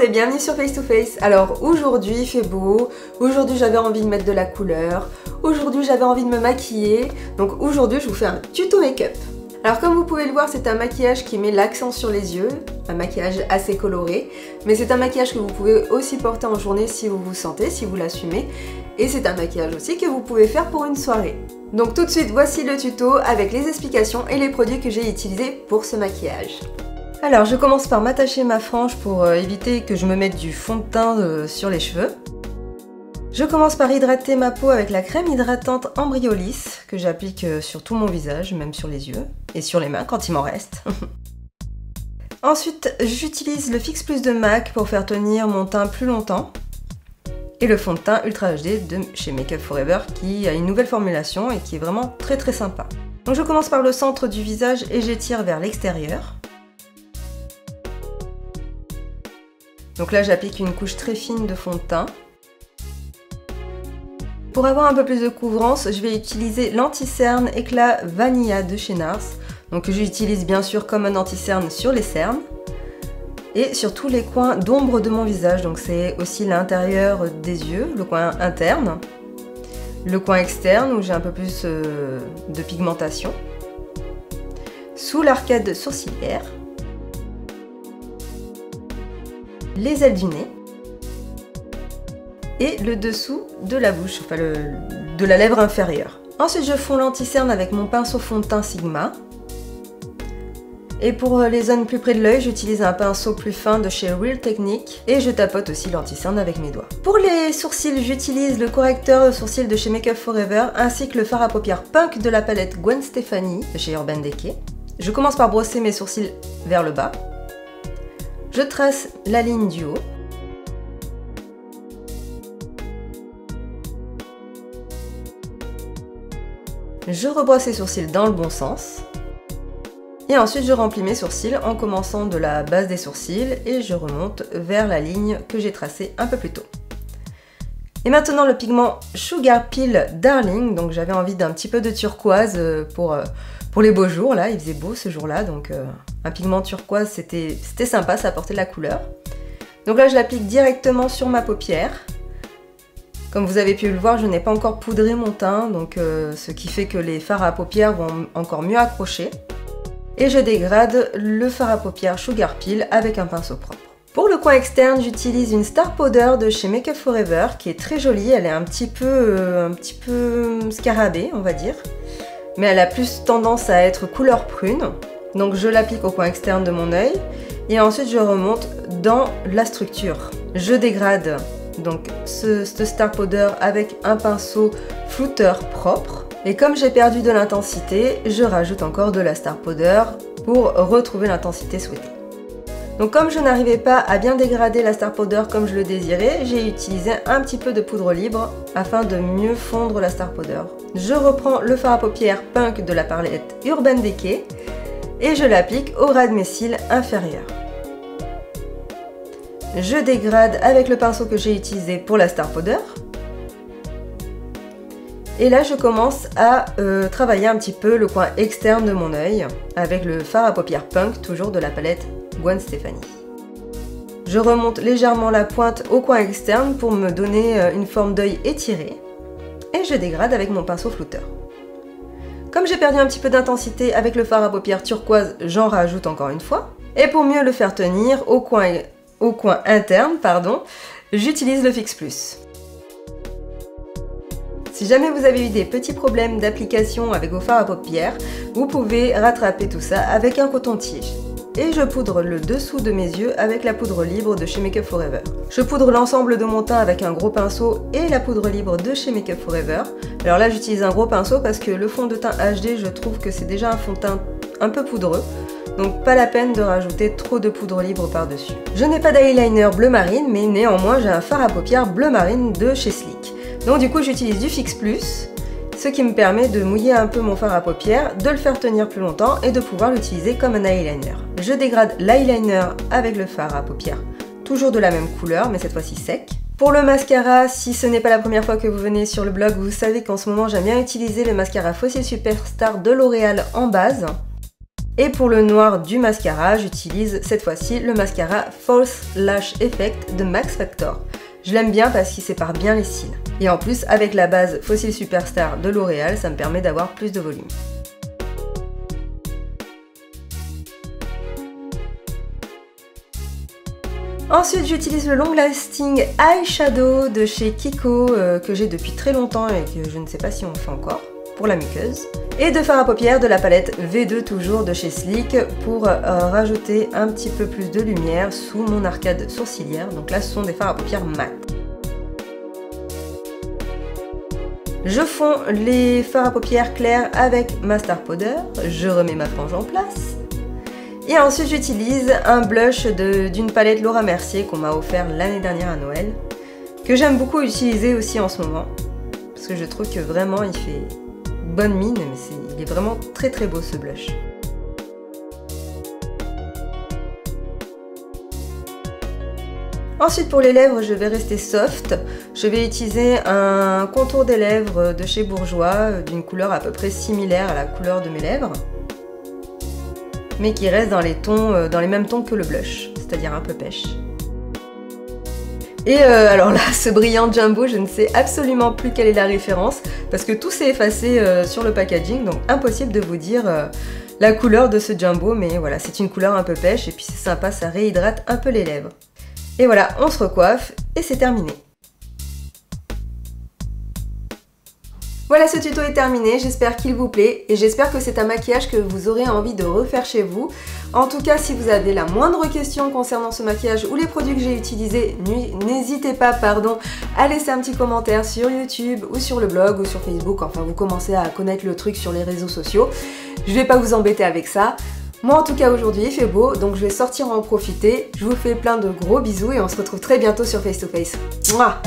monde et bienvenue sur Face to Face. Alors aujourd'hui il fait beau, aujourd'hui j'avais envie de mettre de la couleur, aujourd'hui j'avais envie de me maquiller, donc aujourd'hui je vous fais un tuto make-up. Alors comme vous pouvez le voir, c'est un maquillage qui met l'accent sur les yeux, un maquillage assez coloré, mais c'est un maquillage que vous pouvez aussi porter en journée si vous vous sentez, si vous l'assumez, et c'est un maquillage aussi que vous pouvez faire pour une soirée. Donc tout de suite, voici le tuto avec les explications et les produits que j'ai utilisés pour ce maquillage. Alors je commence par m'attacher ma frange pour éviter que je me mette du fond de teint sur les cheveux. Je commence par hydrater ma peau avec la crème hydratante Embryolis que j'applique sur tout mon visage, même sur les yeux et sur les mains quand il m'en reste. Ensuite, j'utilise le Fix Plus de MAC pour faire tenir mon teint plus longtemps. Et le fond de teint Ultra HD de chez Make Up For Ever qui a une nouvelle formulation et qui est vraiment très sympa. Donc je commence par le centre du visage et j'étire vers l'extérieur. Donc là j'applique une couche très fine de fond de teint. Pour avoir un peu plus de couvrance, je vais utiliser l'anti-cerne éclat Vanilla de chez NARS. Donc que j'utilise bien sûr comme un anti-cerne sur les cernes et sur tous les coins d'ombre de mon visage. Donc c'est aussi l'intérieur des yeux, le coin interne, le coin externe où j'ai un peu plus de pigmentation, sous l'arcade sourcilière, les ailes du nez et le dessous de la bouche, enfin de la lèvre inférieure. Ensuite je fonds l'anti-cerne avec mon pinceau fond de teint Sigma. Et pour les zones plus près de l'œil, j'utilise un pinceau plus fin de chez Real Technique et je tapote aussi l'anti-cerne avec mes doigts. Pour les sourcils, j'utilise le correcteur de sourcils de chez Make Up For Ever ainsi que le fard à paupières Punk de la palette Gwen Stefani de chez Urban Decay. Je commence par brosser mes sourcils vers le bas. Je trace la ligne du haut. Je rebrosse les sourcils dans le bon sens. Et ensuite je remplis mes sourcils en commençant de la base des sourcils et je remonte vers la ligne que j'ai tracée un peu plus tôt. Et maintenant le pigment Sugar Peel Darling, donc j'avais envie d'un petit peu de turquoise pour les beaux jours, là il faisait beau ce jour-là, donc un pigment turquoise c'était sympa, ça apportait de la couleur. Donc là je l'applique directement sur ma paupière. Comme vous avez pu le voir, je n'ai pas encore poudré mon teint, donc ce qui fait que les fards à paupières vont encore mieux accrocher. Et je dégrade le fard à paupières Sugar Peel avec un pinceau propre. Pour le coin externe, j'utilise une Star Powder de chez Make Up For Ever qui est très jolie, elle est un petit peu scarabée on va dire, mais elle a plus tendance à être couleur prune. Donc je l'applique au coin externe de mon œil et ensuite je remonte dans la structure. Je dégrade donc ce Star Powder avec un pinceau flouteur propre. Et comme j'ai perdu de l'intensité, je rajoute encore de la Star Powder pour retrouver l'intensité souhaitée. Donc comme je n'arrivais pas à bien dégrader la Star Powder comme je le désirais, j'ai utilisé un petit peu de poudre libre afin de mieux fondre la Star Powder. Je reprends le fard à paupières Punk de la palette Urban Decay et je l'applique au ras de mes cils inférieurs. Je dégrade avec le pinceau que j'ai utilisé pour la Star Powder. Et là je commence à travailler un petit peu le coin externe de mon œil avec le fard à paupières Punk, toujours de la palette Gwen Stefani. Je remonte légèrement la pointe au coin externe pour me donner une forme d'œil étirée. Et je dégrade avec mon pinceau flouteur. Comme j'ai perdu un petit peu d'intensité avec le fard à paupières turquoise, j'en rajoute encore une fois. Et pour mieux le faire tenir au coin interne, j'utilise le Fix Plus. Si jamais vous avez eu des petits problèmes d'application avec vos fards à paupières, vous pouvez rattraper tout ça avec un coton-tige. Et je poudre le dessous de mes yeux avec la poudre libre de chez Make Up For Ever. Je poudre l'ensemble de mon teint avec un gros pinceau et la poudre libre de chez Make Up For Ever. Alors là j'utilise un gros pinceau parce que le fond de teint HD, je trouve que c'est déjà un fond de teint un peu poudreux. Donc pas la peine de rajouter trop de poudre libre par-dessus. Je n'ai pas d'eyeliner bleu marine, mais néanmoins j'ai un fard à paupières bleu marine de chez Sleek. Donc du coup j'utilise du Fix Plus, ce qui me permet de mouiller un peu mon fard à paupières, de le faire tenir plus longtemps et de pouvoir l'utiliser comme un eyeliner. Je dégrade l'eyeliner avec le fard à paupières, toujours de la même couleur mais cette fois-ci sec. Pour le mascara, si ce n'est pas la première fois que vous venez sur le blog, vous savez qu'en ce moment j'aime bien utiliser le mascara Fossil Superstar de L'Oréal en base. Et pour le noir du mascara, j'utilise cette fois-ci le mascara False Lash Effect de Max Factor. Je l'aime bien parce qu'il sépare bien les cils. Et en plus, avec la base Fossil Superstar de L'Oréal, ça me permet d'avoir plus de volume. Ensuite, j'utilise le Long Lasting Eyeshadow de chez Kiko que j'ai depuis très longtemps et que je ne sais pas si on fait encore pour la muqueuse. Et de fard à paupières de la palette V2 toujours de chez Sleek pour rajouter un petit peu plus de lumière sous mon arcade sourcilière. Donc là, ce sont des fards à paupières mat. Je fonds les fards à paupières clairs avec ma Star Powder. Je remets ma frange en place. Et ensuite j'utilise un blush d'une palette Laura Mercier qu'on m'a offert l'année dernière à Noël, que j'aime beaucoup utiliser aussi en ce moment, parce que je trouve que vraiment il fait bonne mine, mais il est vraiment très très beau ce blush. Ensuite pour les lèvres, je vais rester soft. Je vais utiliser un contour des lèvres de chez Bourjois, d'une couleur à peu près similaire à la couleur de mes lèvres, mais qui reste dans les mêmes tons que le blush, c'est-à-dire un peu pêche. Et alors là, ce brillant Jumbo, je ne sais absolument plus quelle est la référence, parce que tout s'est effacé sur le packaging, donc impossible de vous dire la couleur de ce Jumbo, mais voilà, c'est une couleur un peu pêche, et puis c'est sympa, ça réhydrate un peu les lèvres. Et voilà, on se recoiffe, et c'est terminé. Voilà, ce tuto est terminé, j'espère qu'il vous plaît et j'espère que c'est un maquillage que vous aurez envie de refaire chez vous. En tout cas, si vous avez la moindre question concernant ce maquillage ou les produits que j'ai utilisés, n'hésitez pas à laisser un petit commentaire sur YouTube ou sur le blog ou sur Facebook. Enfin, vous commencez à connaître le truc sur les réseaux sociaux. Je vais pas vous embêter avec ça. Moi en tout cas aujourd'hui il fait beau, donc je vais sortir en profiter. Je vous fais plein de gros bisous et on se retrouve très bientôt sur Face to Face. Mouah.